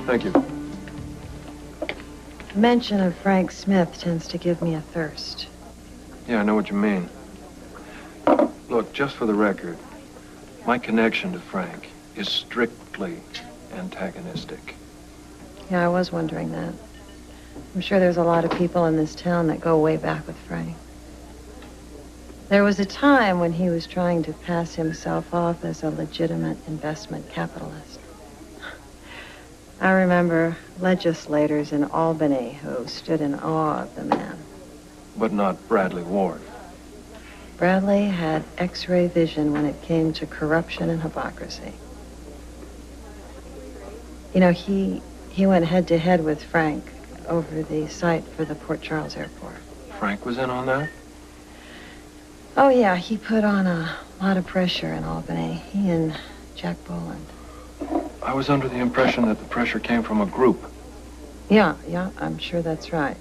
Thank you. Mention of Frank Smith tends to give me a thirst. Yeah, I know what you mean. Look, just for the record, my connection to Frank is strictly antagonistic. Yeah, I was wondering that. I'm sure there's a lot of people in this town that go way back with Frank. There was a time when he was trying to pass himself off as a legitimate investment capitalist. I remember legislators in Albany who stood in awe of the man. But not Bradley Ward. Bradley had X-ray vision when it came to corruption and hypocrisy. You know, he went head-to-head with Frank over the site for the Port Charles airport. Frank was in on that? Oh, yeah, he put on a lot of pressure in Albany. He and Jack Boland. I was under the impression that the pressure came from a group. Yeah, I'm sure that's right.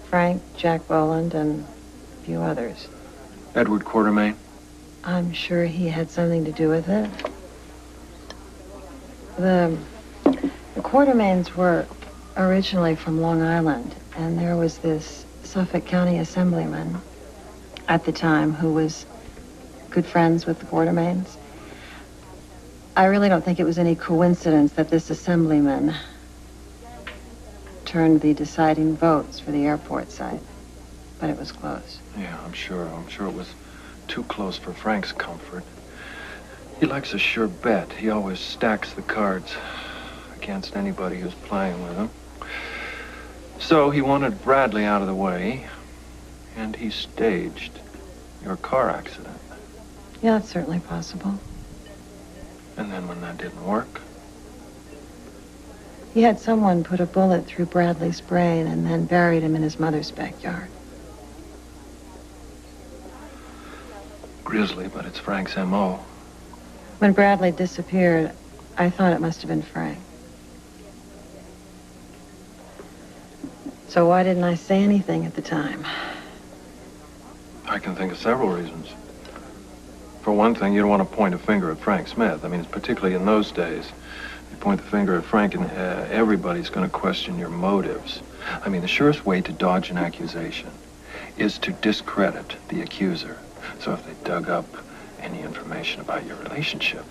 Frank, Jack Boland, and a few others. Edward Quartermain? I'm sure he had something to do with it. The Quartermains were originally from Long Island, and there was this Suffolk County assemblyman at the time who was good friends with the Quartermains. I really don't think it was any coincidence that this assemblyman turned the deciding votes for the airport site, but it was close. Yeah, I'm sure it was too close for Frank's comfort. He likes a sure bet. He always stacks the cards against anybody who's playing with him. So he wanted Bradley out of the way, and he staged your car accident. Yeah, it's certainly possible. And then when that didn't work? He had someone put a bullet through Bradley's brain and then buried him in his mother's backyard. Grisly, but it's Frank's M.O. When Bradley disappeared, I thought it must have been Frank. So why didn't I say anything at the time? I can think of several reasons. For one thing, you don't want to point a finger at Frank Smith. I mean, particularly in those days. You point the finger at Frank and everybody's going to question your motives. I mean, the surest way to dodge an accusation is to discredit the accuser. So if they dug up any information about your relationship...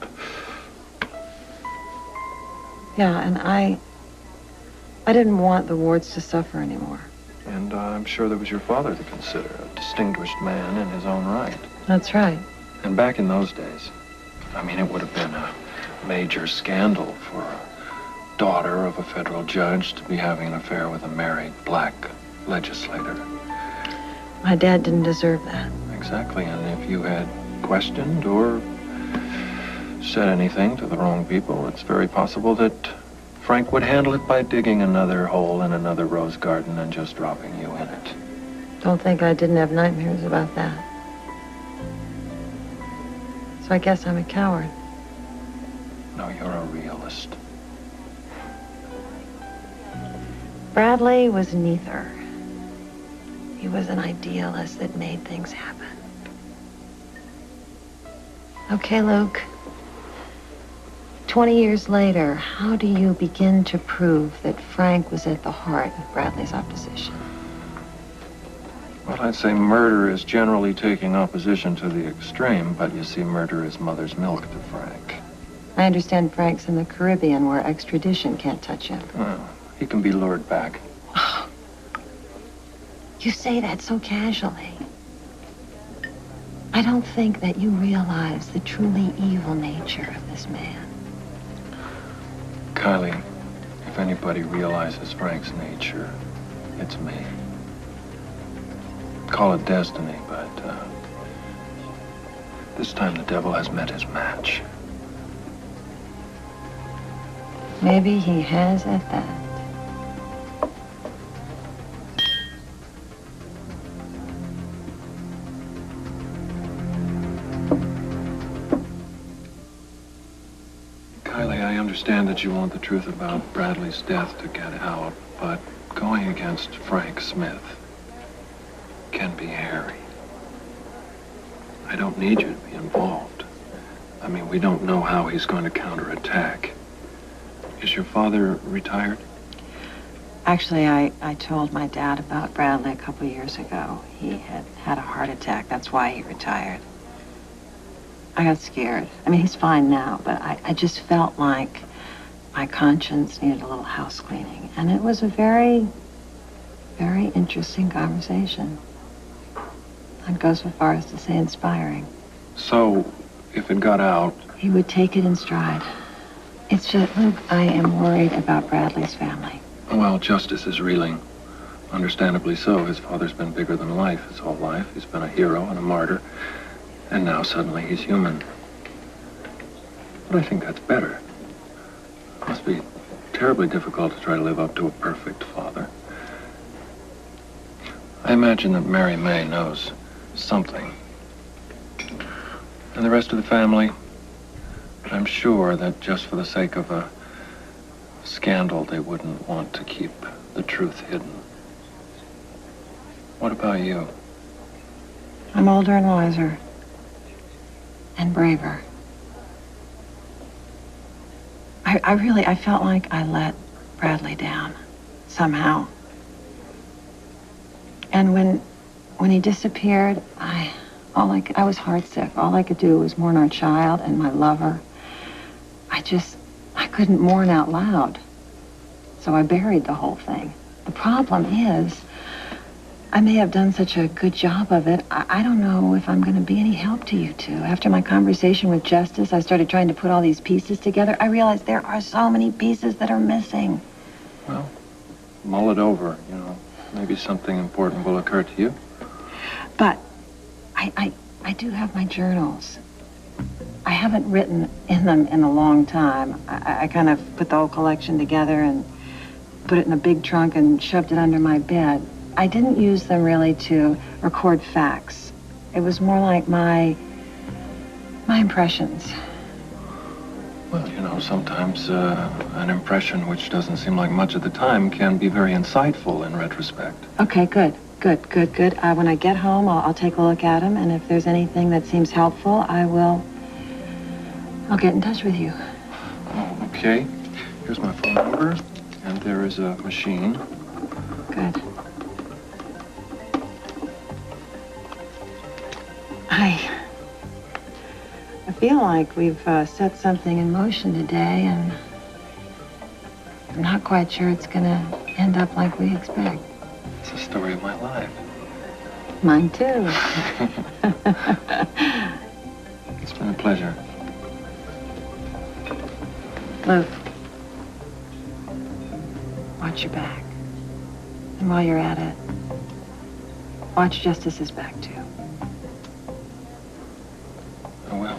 Yeah, and I didn't want the Wards to suffer anymore. And I'm sure there was your father to consider, a distinguished man in his own right. That's right. And back in those days, I mean, it would have been a major scandal for a daughter of a federal judge to be having an affair with a married black legislator. My dad didn't deserve that. Exactly, and if you had questioned or said anything to the wrong people, it's very possible that Frank would handle it by digging another hole in another rose garden and just dropping you in it. Don't think I didn't have nightmares about that. So I guess I'm a coward. No, you're a realist. Bradley was neither. He was an idealist that made things happen. Okay, Luke. 20 years later, how do you begin to prove that Frank was at the heart of Bradley's opposition? Well, I'd say murder is generally taking opposition to the extreme, but you see, murder is mother's milk to Frank. I understand Frank's in the Caribbean where extradition can't touch him. Well, he can be lured back. You say that so casually. I don't think that you realize the truly evil nature of this man. Kylie, if anybody realizes Frank's nature, it's me. Call it destiny, but this time the devil has met his match. Maybe he has at that. Kylie, I understand that you want the truth about Bradley's death to get out, but going against Frank Smith can be hairy. I don't need you to be involved. I mean, we don't know how he's going to counterattack. Is your father retired? Actually, I told my dad about Bradley a couple years ago. He had had a heart attack. That's why he retired. I got scared. I mean, he's fine now, but I just felt like my conscience needed a little house cleaning. And it was a very, very interesting conversation. I'd go so far as to say inspiring. So, if it got out... He would take it in stride. It's just, Luke, I am worried about Bradley's family. Well, Justice is reeling. Understandably so. His father's been bigger than life his whole life. He's been a hero and a martyr. And now suddenly he's human. But I think that's better. It must be terribly difficult to try to live up to a perfect father. I imagine that Mary May knows something. And the rest of the family, I'm sure that just for the sake of a scandal, they wouldn't want to keep the truth hidden. What about you? I'm older and wiser. And braver. I felt like I let Bradley down, somehow. And when he disappeared, I was heartsick. All I could do was mourn our child and my lover. I couldn't mourn out loud. So I buried the whole thing. The problem is, I may have done such a good job of it. I don't know if I'm going to be any help to you two. After my conversation with Justice, I started trying to put all these pieces together. I realized there are so many pieces that are missing. Well, mull it over, you know. Maybe something important will occur to you. But I do have my journals. I haven't written in them in a long time. I kind of put the whole collection together and put it in a big trunk and shoved it under my bed. I didn't use them really to record facts. It was more like my impressions. Well, you know, sometimes an impression which doesn't seem like much at the time can be very insightful in retrospect. Okay, good. When I get home, I'll take a look at them, and if there's anything that seems helpful, I'll get in touch with you. Oh, okay. Here's my phone number, and there is a machine. Good. I feel like we've set something in motion today, and I'm not quite sure it's gonna end up like we expect. It's the story of my life. Mine too. It's been a pleasure. Luke, watch your back. And while you're at it, watch Justice's back too. I will.